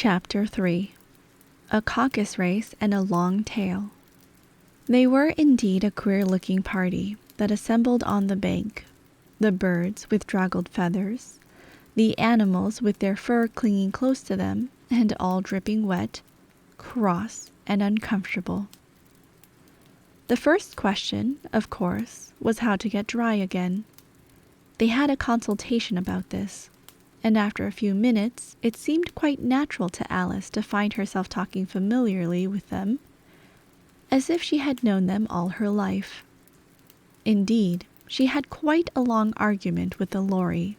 Chapter 3. A Caucus Race and a Long Tail. They were indeed a queer-looking party that assembled on the bank, the birds with draggled feathers, the animals with their fur clinging close to them and all dripping wet, cross and uncomfortable. The first question, of course, was how to get dry again. They had a consultation about this, and after a few minutes it seemed quite natural to Alice to find herself talking familiarly with them, as if she had known them all her life. Indeed, she had quite a long argument with the Lory,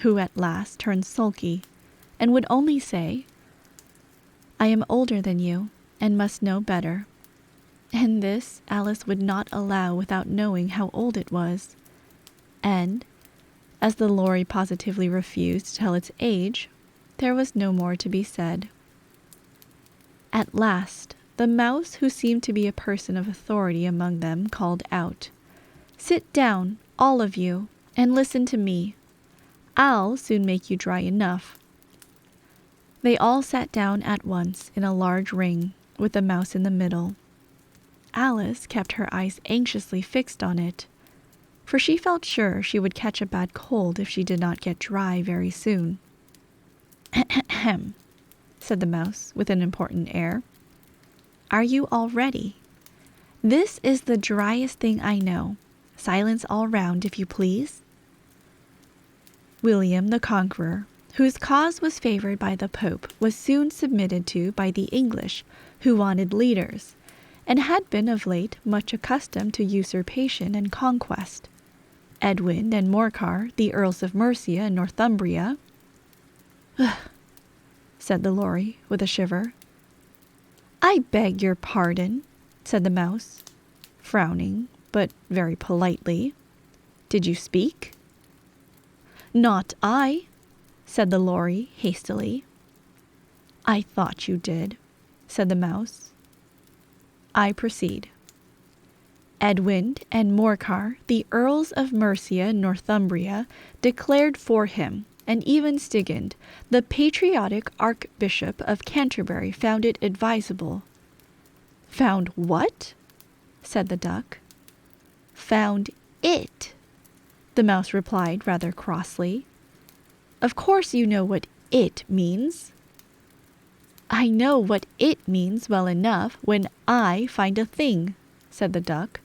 who at last turned sulky, and would only say, "I am older than you, and must know better." And this Alice would not allow without knowing how old it was, and, as the Lory positively refused to tell its age, there was no more to be said. At last, the mouse, who seemed to be a person of authority among them, called out, "Sit down, all of you, and listen to me. I'll soon make you dry enough." They all sat down at once in a large ring, with the mouse in the middle. Alice kept her eyes anxiously fixed on it, for she felt sure she would catch a bad cold if she did not get dry very soon. "Ahem," said the mouse with an important air. "Are you all ready? This is the driest thing I know. Silence all round, if you please." William the Conqueror, whose cause was favored by the Pope, was soon submitted to by the English, who wanted leaders, and had been of late much accustomed to usurpation and conquest. Edwin and Morcar, the Earls of Mercia and Northumbria— "Ugh," said the Lory with a shiver. "I beg your pardon," said the mouse, frowning, but very politely. "Did you speak?" "Not I," said the Lory hastily. "I thought you did," said the mouse. "I proceed. Edwin and Morcar, the Earls of Mercia and Northumbria, declared for him, and even Stigand, the patriotic Archbishop of Canterbury, found it advisable." "Found what?" said the duck. "Found it," the mouse replied rather crossly. "Of course you know what it means." "I know what it means well enough when I find a thing," said the duck.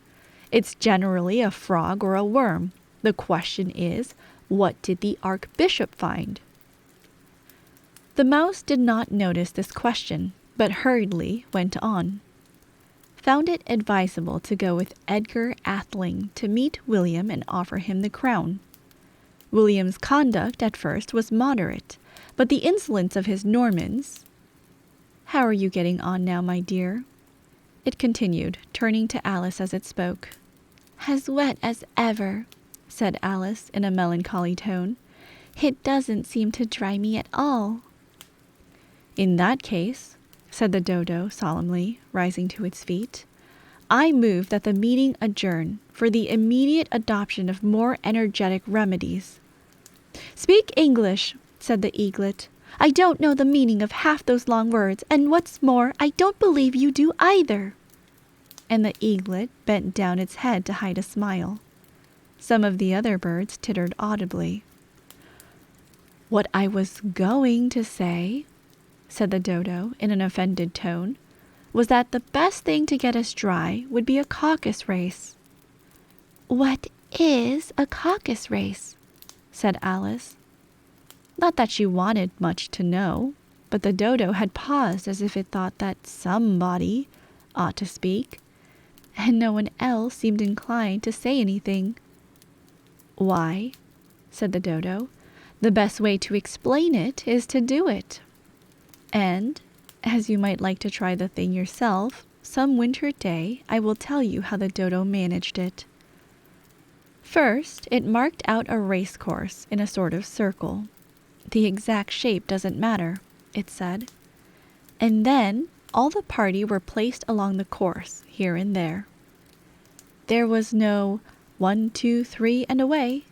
"It's generally a frog or a worm. The question is, what did the Archbishop find?" The mouse did not notice this question, but hurriedly went on. "Found it advisable to go with Edgar Atheling to meet William and offer him the crown. William's conduct at first was moderate, but the insolence of his Normans— How are you getting on now, my dear?" it continued, turning to Alice as it spoke. "As wet as ever," said Alice in a melancholy tone. "It doesn't seem to dry me at all." "In that case," said the dodo solemnly, rising to its feet, "I move that the meeting adjourn for the immediate adoption of more energetic remedies." "Speak English," said the eaglet. "I don't know the meaning of half those long words, and what's more, I don't believe you do either." And the eaglet bent down its head to hide a smile. Some of the other birds tittered audibly. "What I was going to say," said the dodo in an offended tone, "was that the best thing to get us dry would be a caucus race." "What is a caucus race?" said Alice. Not that she wanted much to know, but the dodo had paused as if it thought that somebody ought to speak, and no one else seemed inclined to say anything. "Why," said the dodo, "the best way to explain it is to do it. And, as you might like to try the thing yourself, some winter day I will tell you how the dodo managed it. First, it marked out a race course in a sort of circle. The exact shape doesn't matter, it said. And then all the party were placed along the course, here and there. There was no 1, 2, 3, and away,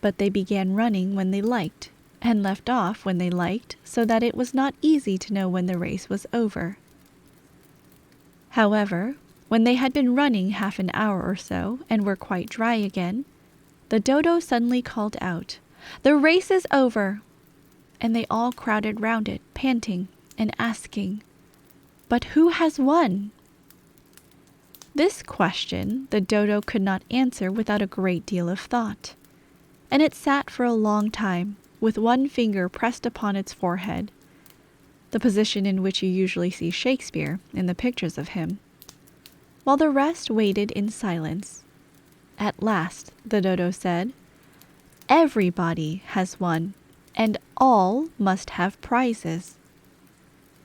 but they began running when they liked, and left off when they liked, so that it was not easy to know when the race was over. However, when they had been running half an hour or so and were quite dry again, the dodo suddenly called out, "The race is over!" And they all crowded round it, panting and asking, "But who has won?" This question the dodo could not answer without a great deal of thought, and it sat for a long time, with one finger pressed upon its forehead, the position in which you usually see Shakespeare in the pictures of him, while the rest waited in silence. At last the dodo said, "Everybody has won, and all must have prizes."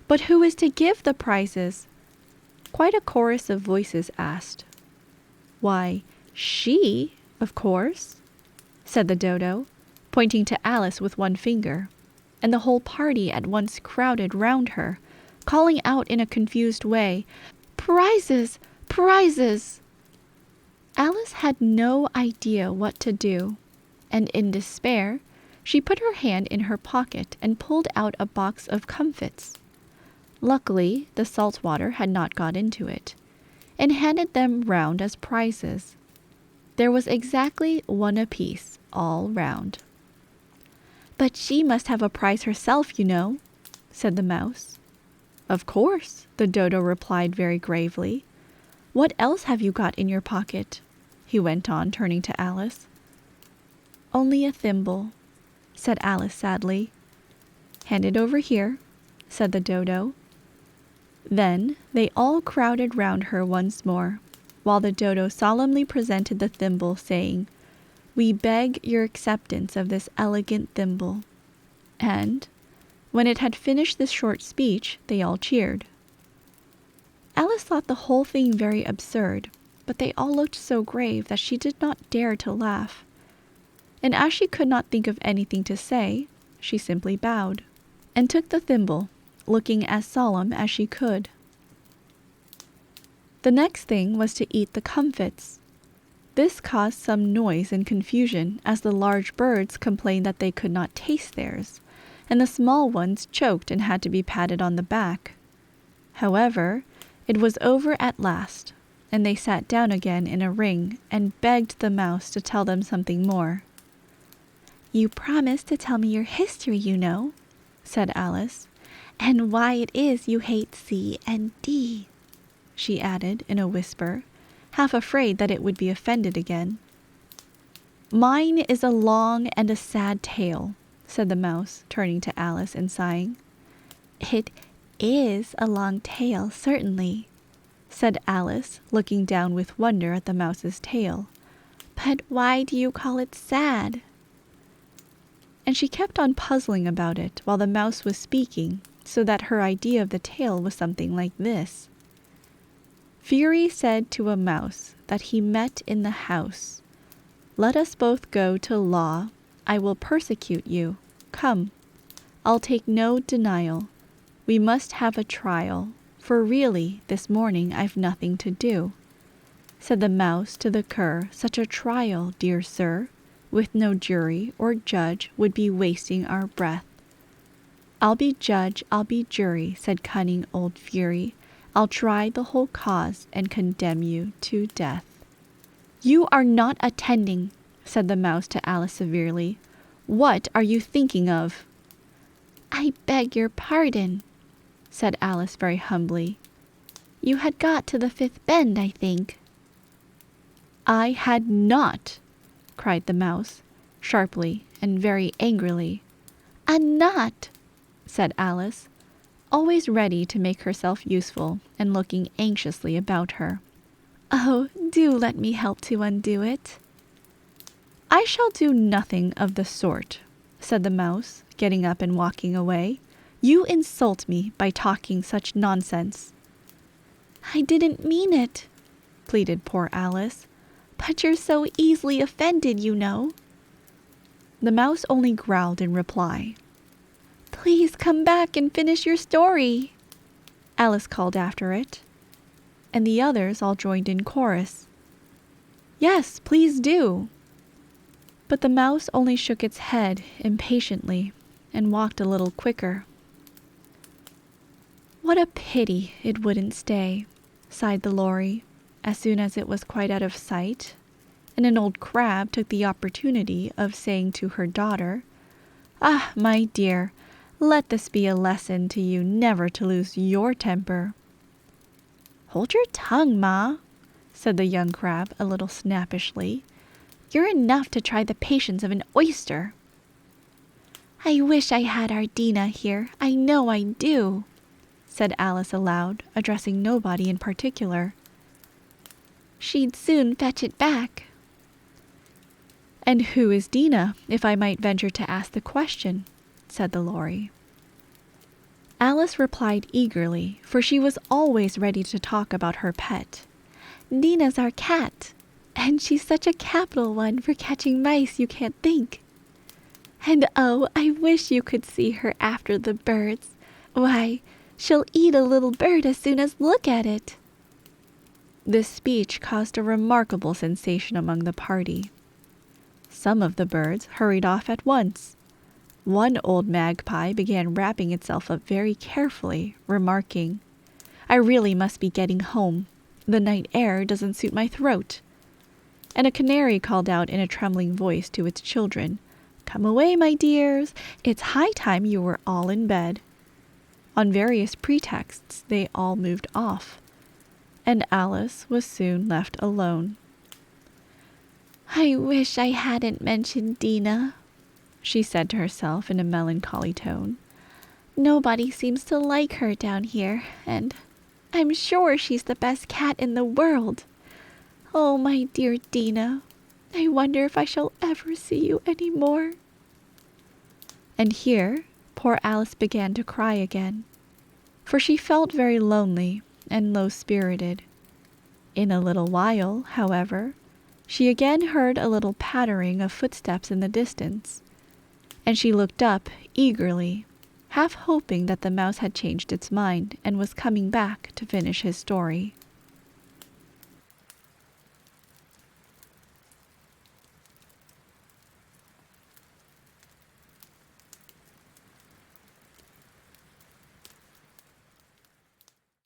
"But who is to give the prizes?" Quite a chorus of voices asked. "Why, she, of course," said the dodo, pointing to Alice with one finger, and the whole party at once crowded round her, calling out in a confused way, "Prizes! Prizes!" Alice had no idea what to do, and in despair, she put her hand in her pocket and pulled out a box of comfits. Luckily, the salt water had not got into it, and handed them round as prizes. There was exactly one apiece, all round. "But she must have a prize herself, you know," said the mouse. "Of course," the dodo replied very gravely. "What else have you got in your pocket?" he went on, turning to Alice. "Only a thimble," said Alice sadly. "Hand it over here," said the dodo. Then they all crowded round her once more, while the dodo solemnly presented the thimble, saying, "We beg your acceptance of this elegant thimble." And, when it had finished this short speech, they all cheered. Alice thought the whole thing very absurd, but they all looked so grave that she did not dare to laugh. And as she could not think of anything to say, she simply bowed, and took the thimble, looking as solemn as she could. The next thing was to eat the comfits. This caused some noise and confusion, as the large birds complained that they could not taste theirs, and the small ones choked and had to be patted on the back. However, it was over at last, and they sat down again in a ring and begged the mouse to tell them something more. "You promised to tell me your history, you know," said Alice, "and why it is you hate C and D," she added in a whisper, half afraid that it would be offended again. "Mine is a long and a sad tale," said the mouse, turning to Alice and sighing. "It is a long tale, certainly," said Alice, looking down with wonder at the mouse's tail. "But why do you call it sad?" And she kept on puzzling about it while the mouse was speaking, so that her idea of the tale was something like this. Fury said to a mouse that he met in the house, "Let us both go to law. I will persecute you. Come, I'll take no denial. We must have a trial, for really this morning I've nothing to do." Said the mouse to the cur, "Such a trial, dear sir, with no jury or judge would be wasting our breath." "I'll be judge, I'll be jury," said cunning old Fury. "I'll try the whole cause and condemn you to death." "You are not attending," said the mouse to Alice severely. "What are you thinking of?" "I beg your pardon," said Alice very humbly. "You had got to the fifth bend, I think." "I had not," cried the mouse, sharply and very angrily. "A not," said Alice, always ready to make herself useful and looking anxiously about her. "Oh, do let me help to undo it." "I shall do nothing of the sort," said the mouse, getting up and walking away. "You insult me by talking such nonsense." "I didn't mean it," pleaded poor Alice. "But you're so easily offended, you know." The mouse only growled in reply. "Please come back and finish your story," Alice called after it, and the others all joined in chorus. "Yes, please do." But the mouse only shook its head impatiently and walked a little quicker. "What a pity it wouldn't stay," sighed the Lory, as soon as it was quite out of sight, and an old crab took the opportunity of saying to her daughter, "Ah, my dear, let this be a lesson to you never to lose your temper." "Hold your tongue, Ma," said the young crab a little snappishly. "You're enough to try the patience of an oyster." "I wish I had our Dina here, I know I do," said Alice aloud, addressing nobody in particular. "She'd soon fetch it back." "And who is Dina, if I might venture to ask the question?" said the Lory. Alice replied eagerly, for she was always ready to talk about her pet. "Dina's our cat, and she's such a capital one for catching mice you can't think. And oh, I wish you could see her after the birds. Why, she'll eat a little bird as soon as look at it." This speech caused a remarkable sensation among the party. Some of the birds hurried off at once. One old magpie began wrapping itself up very carefully, remarking, "I really must be getting home. The night air doesn't suit my throat." And a canary called out in a trembling voice to its children, "Come away, my dears. It's high time you were all in bed." On various pretexts they all moved off, and Alice was soon left alone. "I wish I hadn't mentioned Dina," she said to herself in a melancholy tone. "Nobody seems to like her down here, and I'm sure she's the best cat in the world. Oh, my dear Dina, I wonder if I shall ever see you any more." And here poor Alice began to cry again, for she felt very lonely and low-spirited. In a little while, however, she again heard a little pattering of footsteps in the distance, and she looked up eagerly, half hoping that the mouse had changed its mind and was coming back to finish his story.